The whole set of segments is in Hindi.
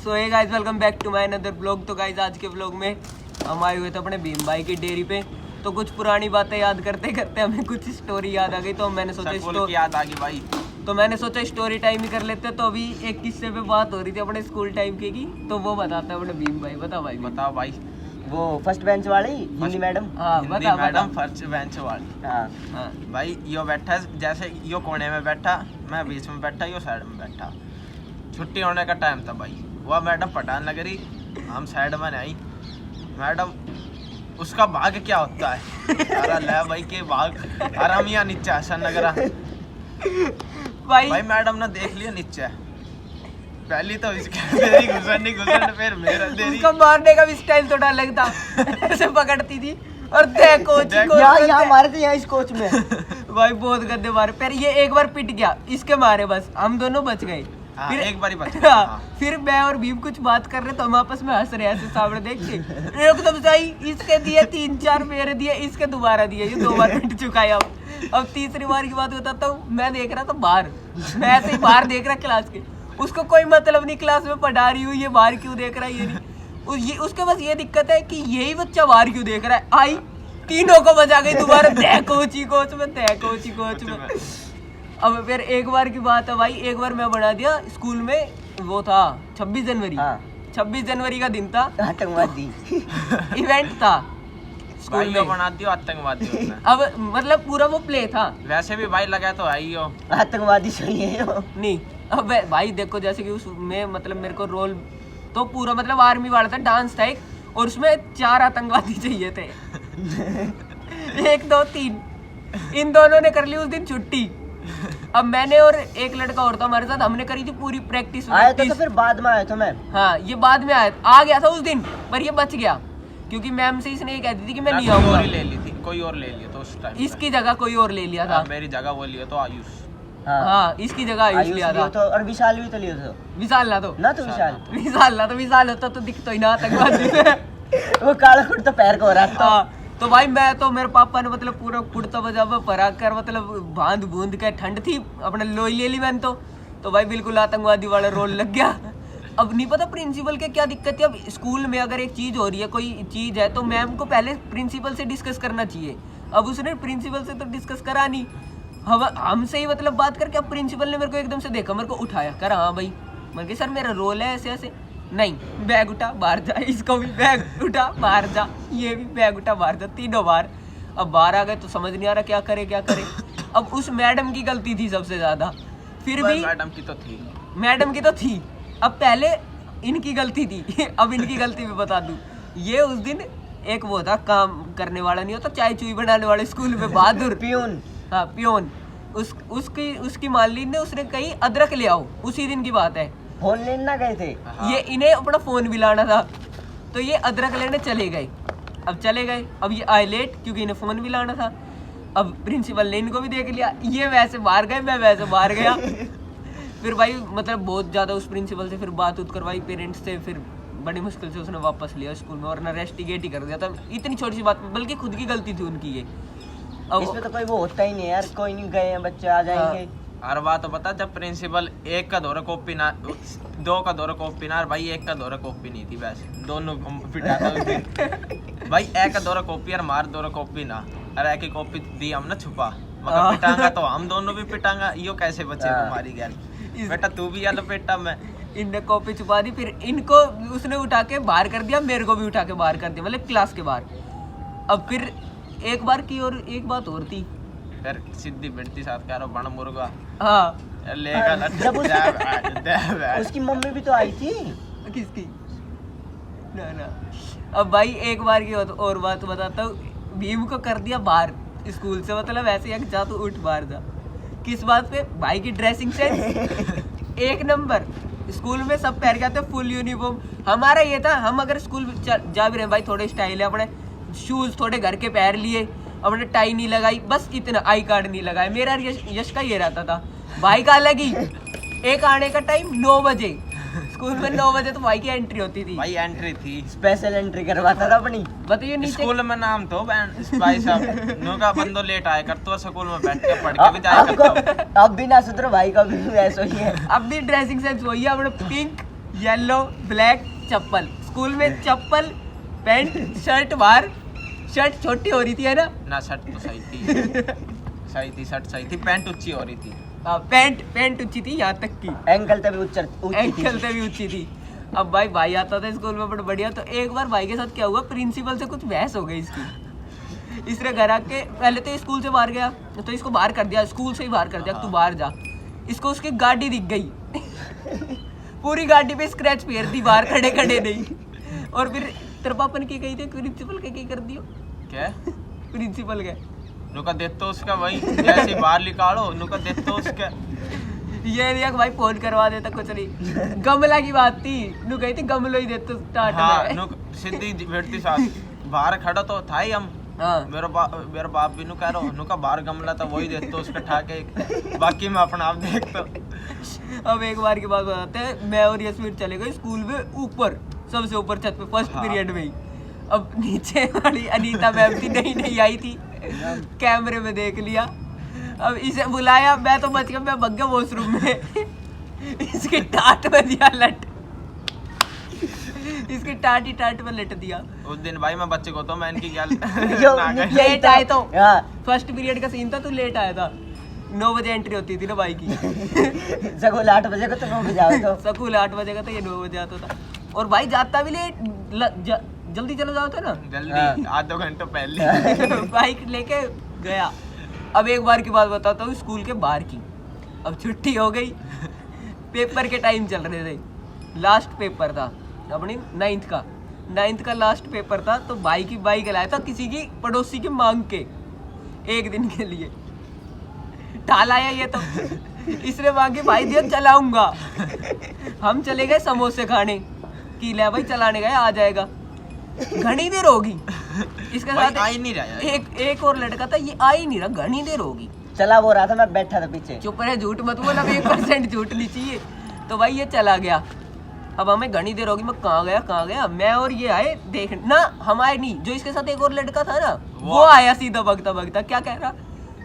So hey guys welcome back to my another blog. तो गाइस आज के ब्लॉग में हम आए हुए थे अपने भीम भाई की डेयरी पे। तो कुछ पुरानी बातें याद करते करते हमें कुछ स्टोरी याद आ गई, तो मैंने सोचा स्टोरी याद आ गई भाई। तो मैंने सोचा स्टोरी टाइम ही कर लेते। तो अभी एक किस्से पे बात हो रही थी अपने स्कूल टाइम की, तो वो बताता है अपने भीम भाई। बताओ भाई। वो फर्स्ट बेंच वाली हिंदी मैडम। हाँ हिंदी मैडम फर्स्ट बेंच वाली। हाँ भाई यो बैठा, जैसे यो कोने में बैठा, मैं बीच में बैठा, यो साइड में बैठा। छुट्टी होने का टाइम था भाई। वह मैडम पढ़ाने लग रही, हम साइड में आई। मैडम उसका भाग क्या होता है? अरे ले भाई के भाग, अरे हम यहाँ नीचे हसन लग रहा भाई। मैडम ने देख लिया नीचे, पहली तो इसके देरी घुसरनी फिर मेरा देरी। उसका मारने का भी स्टाइल थोड़ा अलग था, ऐसे पकड़ती थी और देखो यहाँ मारे थे, यहाँ इस कोच में भाई बहुत गंदे मारे। फिर ये एक बार पिट गया, इसके मारे बस हम दोनों बच गए। हाँ, फिर एक बारी बच हाँ, गया। फिर मैं और भीम कुछ बात कर रहे तो हम आपस में हंस रहे ऐसे सामने देख के। एकदम सही, इसके दिए 3-4 मेरे दिए, इसके दोबारा दिए, ये 2 बार पिट चुका है। अब तीसरी बार की बात बताता हूँ। मैं देख रहा था बाहर, मैं ऐसे ही बाहर देख रहा क्लास के, उसको कोई मतलब नहीं क्लास में पढ़ा रही हूँ, ये बाहर क्यों देख रहा है ये नहीं। उसके बस ये दिक्कत है कि यही बच्चा बाहर क्यों देख रहा है। आई तीनों को बजा गई दोबारा, कोच में। अब फिर एक बार की बात है भाई, एक बार मैं बना दिया स्कूल में, वो था 26 जनवरी। 26 जनवरी का दिन था, आतंकवादी इवेंट था स्कूल में। बना दियो आतंकवादी उसने। अब मतलब पूरा वो प्ले था। वैसे भी भाई लगा तो आई हो आतंकवादी सही है यो। नहीं अब भाई देखो, जैसे कि उसमें मतलब मेरे को रोल तो पूरा मतलब आर्मी वाला था, डांस था एक, और उसमें 4 आतंकवादी चाहिए थे 1 2 3। इन दोनों ने कर ली उस दिन छुट्टी। अब मैंने और एक लड़का और था हमारे साथ, हमने करी थी पूरी प्रैक्टिस। आया तो फिर बाद में आया था मैं। हाँ ये बाद में आ गया था उस दिन, पर ये बच गया क्योंकि मैम से इसने ये कहती थी कि मैं नहीं आऊंगा। कोई और ले लिया तो उस टाइम इसकी जगह कोई और ले लिया था। मेरी जगह वो लिया तो आयुष। हाँ इसकी जगह आयुष लिया था। तो और विशाल भी तो लिया था। विशाल ना तो विशाल होता तो दिखता ही ना आतंकवादी। वो काला कुर्ता पैर को हो रहा था। तो भाई मैं तो मेरे पापा ने मतलब पूरा कुर्ता पजामा पहरा कर, मतलब बांध बूंद के, ठंड थी अपने लोई ले ली मैंने तो भाई बिल्कुल आतंकवादी वाला रोल लग गया। अब नहीं पता प्रिंसिपल के क्या दिक्कत है। अब स्कूल में अगर एक चीज हो रही है, कोई चीज है, तो मैम को पहले प्रिंसिपल से डिस्कस करना चाहिए। अब उसने प्रिंसिपल से तो डिस्कस करा नहीं, हमसे ही मतलब बात करके। अब प्रिंसिपल ने मेरे को एकदम से देखा, मेरे को उठाया, करा हाँ भाई। मैंने कहा सर मेरा रोल है ऐसे ऐसे। नहीं बैग उठा बाहर जा, इसको भी बैग उठा बाहर जा, ये भी बैग उठा बाहर जा, 3 बार। अब बाहर आ गए तो समझ नहीं आ रहा क्या करे। अब उस मैडम की गलती थी सबसे ज्यादा। फिर भी मैडम की तो थी। अब पहले इनकी गलती थी अब इनकी गलती भी बता दूं। ये उस दिन एक वो था काम करने वाला, नहीं होता चाय चुई बनाने वाले स्कूल में, बहादुर पियून। हाँ पियोन। उसकी मालिन ने उसने कही अदरक ले आओ, उसी दिन की बात है। फोन लेना गए थे। ये इन्हें अपना फोन भी लाना था, तो ये अदरक लेने चले गए। अब ये आए लेट क्योंकि इन्हें फोन भी लाना था। अब प्रिंसिपल ने इनको भी देख लिया, ये वैसे बाहर गए, मैं वैसे बाहर गया। फिर भाई मतलब बहुत ज्यादा उस प्रिंसिपल से फिर बात करवाई पेरेंट्स से, फिर बड़ी मुश्किल से उसने वापस लिया स्कूल में, वरना रेस्टिगेट ही कर दिया था। इतनी छोटी सी बात, बल्कि खुद की गलती थी उनकी ये। अब इसमें तो कोई वो होता ही नहीं यार, कोई नहीं, गए हैं बच्चे आ जाएंगे। हर बात तो बता, जब प्रिंसिपल 1 का दौरा कॉपी ना, 2 का दौरा कॉपी ना, भाई 1 का दौरा कॉपी नहीं थी, वैसे दोनों पिटा था उस दिन। भाई 1 का दौरा कॉपी और मार दौरा कॉपी ना, अरे 1 की कॉपी दी हमने छुपा, मगर पिटांगा तो हम दोनों भी पिटांगा, यो कैसे बचे हमारी गैर। बेटा तू भी याद पेटा में। इनने कॉपी छुपा दी, फिर इनको उसने उठा के बाहर कर दिया, मेरे को भी उठा के बाहर कर दिया, मतलब क्लास के बाहर। अब फिर एक बार की और एक बात और थी, फिर सीधी बिड़ती साथ कह रहा बण मुर्गा। हाँ जब उसकी मम्मी भी तो आई थी। किसकी? ना अब भाई एक बार की और बात बताता हूँ। भीम को कर दिया बाहर स्कूल से, मतलब ऐसे एक जा तो उठ बाहर जा। किस बात पे? भाई की ड्रेसिंग सेंस 1 नंबर। स्कूल में सब पहन के आते फुल यूनिफॉर्म। हमारा ये था, हम अगर स्कूल जा भी रहे भाई, थोड़े स्टाइल है, अपने शूज थोड़े घर के पहन लिए, अपने टाई नहीं लगाई, बस इतना, आई कार्ड नहीं लगाया। मेरा यश का ये रहता था। भाई का अलग ही, एक आने का टाइम 9 बजे, स्कूल में 9 बजे तो भाई की एंट्री होती थी। भाई एंट्री थी, स्पेशल एंट्री करवाता था अपनी। बताइए नीचे स्कूल में नाम तो भाई साहब नो का बंदो लेट आया कर, तो स्कूल में बैठ के पढ़ के भी जाया करता। अब भी ना सुधरो भाई का भी ऐसा ही है। अब भी ड्रेसिंग सेंस वही है, अपने पिंक येलो ब्लैक चप्पल, स्कूल में चप्पल पैंट शर्ट बाहर, शर्ट छोटी हो रही थी है ना? ना शर्ट तो सही थी, सही थी, शर्ट सही थी, पैंट ऊंची हो रही थी। हाँ, पैंट ऊंची थी यहाँ तक की, एंकल तक भी ऊंची एंकल से भी ऊंची थी। अब भाई आता था स्कूल में बड़ा बढ़िया। तो एक बार भाई के साथ क्या हुआ, प्रिंसिपल से कुछ बहस हो गई इसकी। इसने घर आके पहले तो स्कूल से बाहर गया, तो इसको बाहर कर दिया, स्कूल से ही बाहर कर दिया, तू बाहर जा। इसको उसकी गाड़ी दिख गई पूरी गाड़ी पे स्क्रैच फेर दी, बाहर खड़े खड़े नहीं। और फिर तेरे पापा ने की कही थी प्रिंसिपल के कर दियो क्या प्रिंसिपल के नुका देतो उसका वही जैसे बाहर निकालो नुका देतो उसका। ये नहीं भाई फोन करवा देता कुछ नहीं। गमला की बात थी, नु कही थी गमलो ही देते स्टार्ट हाँ, में। नुक सीधी बैठती साथ बाहर खड़ा तो था ही हम। हाँ। मेरा बाप भी नु कह रहा नुका बाहर गमला था वही देतो उसका ठाके, बाकी मैं अपना आप देखता। अब एक बार की बात बताते हैं, मैं और यशवीर चले गए स्कूल में ऊपर, सबसे ऊपर छत पे फर्स्ट हाँ। पीरियड में ही। अब नीचे वाली अनीता मैम थी, नहीं आई थी, कैमरे में देख लिया। अब इसे बुलाया, मैं तो बच गया, मैं भाग गया वॉशरूम में। इसकी टाट में दिया लट, इसकी टाट ही टाट में लट दिया। उस दिन भाई मैं बच्चे को तो मैं इनकी क्या लेट आए तो हाँ। फर्स्ट पीरियड का सीन था, तू लेट आया था। 9 बजे एंट्री होती थी ना भाई की। स्कूल 8 बजे को तो 9 बजे आओ तो स्कूल 8 बजे का था, ये 9 बजे आता था। और भाई जाता भी लेट, जल्दी चलो जाओ था ना, जल्दी आधे घंटे पहले बाइक लेके गया। अब एक बार की बात बताता हूँ, स्कूल के बाहर की। अब छुट्टी हो गई, पेपर के टाइम चल रहे थे, लास्ट पेपर था अपनी 9th का लास्ट पेपर था। तो भाई की बाइक लाया था किसी की पड़ोसी की मांग के, एक दिन के लिए टाल आया ये तो। इसने मांगी, भाई दिया चलाऊंगा। हम चले गए समोसे खाने की, ले भाई चलाने गए, आ जाएगा। घनी देर होगी इसके साथ, आ ही नहीं रहा एक और लड़का था, ये आ ही नहीं रहा, घनी देर होगी। चला वो रहा था, मैं बैठा था पीछे। चुप रहे, झूठ मत बोल, अब 1% झूठ नहीं चाहिए। तो भाई ये चला गया। अब हमें घनी देर होगी, मैं कहाँ गया, मैं और ये आए देख ना, हम आए नहीं, जो इसके साथ एक और लड़का था ना, वो आया सीधा भगता, क्या कह रहा,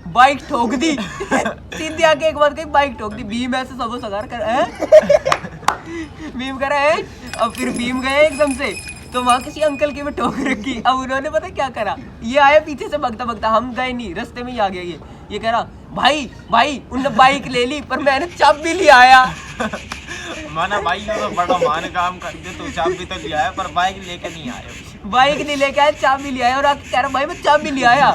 बाइक ठोक दी। सीधे आके एक बात कही, बाइक ठोक दी। भीम ऐसे सबो सगार कर भीम करा है। अब फिर भीम गए एकदम से, तो वहाँ किसी अंकल की भी ठोक रखी। अब उन्होंने पता क्या करा, ये आया पीछे से भगता, हम गए नहीं, रास्ते में ही आ गया ये कह रहा, भाई उनने बाइक ले ली, पर मैंने चाबी ले आया। माना भाई ये तो बड़ा मान काम कर दे, तू चाबी तो ले आया पर बाइक लेके नहीं आया। बाइक नहीं लेके आया, चाबी ले आया। और आके कह रहा, भाई मैं चाबी ले आया,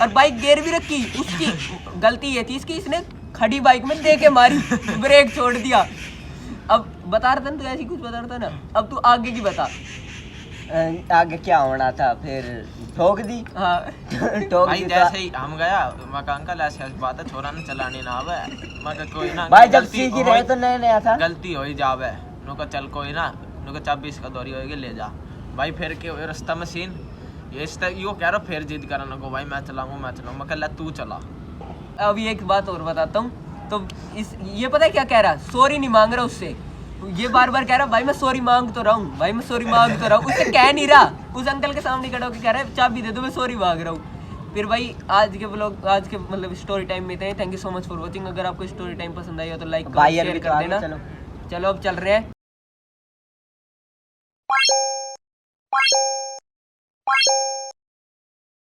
और बाइक गियर भी रखी। उसकी गलती ये थी इसकी, इसने खड़ी बाइक में दे के मारी, ब्रेक छोड़ दिया। अब बता रहा था ना, तू ऐसी कुछ बता रहा था ना, अब तू आगे की बता। आगे क्या होना था, फिर ठोक दी। हाँ ठोक भाई दी जैसे ही हम गया, मैं कहा अंकल ऐसी बात है, छोरा ने चलानी ना आवे। मैं कहा कोई ना भाई, जब गलती सीख रहे तो नया था। गलती हो ही जावे, नुका चल कोई ना, नुका चाबी इसका दौरी होगी, ले जा। भाई फिर के रास्ता में सीन ये यो कह रहा, फिर जिद करा नको, भाई मैं चलाऊंगा। मैं कह तू चला। अब ये एक बात और बताता हूँ, तो ये पता है क्या कह रहा, सॉरी नहीं मांग रहा उससे। ये बार बार कह रहा, भाई मैं सॉरी मांग तो रहा हूँ, उससे कह नहीं रहा। उस अंकल के सामने खड़ा होकर कह रहा है, चाबी दे दो, मैं सॉरी मांग रहा हूँ। फिर भाई आज के मतलब स्टोरी टाइम में थे। Thank you so much for watching. अगर आपको स्टोरी टाइम पसंद आई हो तो लाइक शेयर कर देना। चलो अब चल रहे हैं।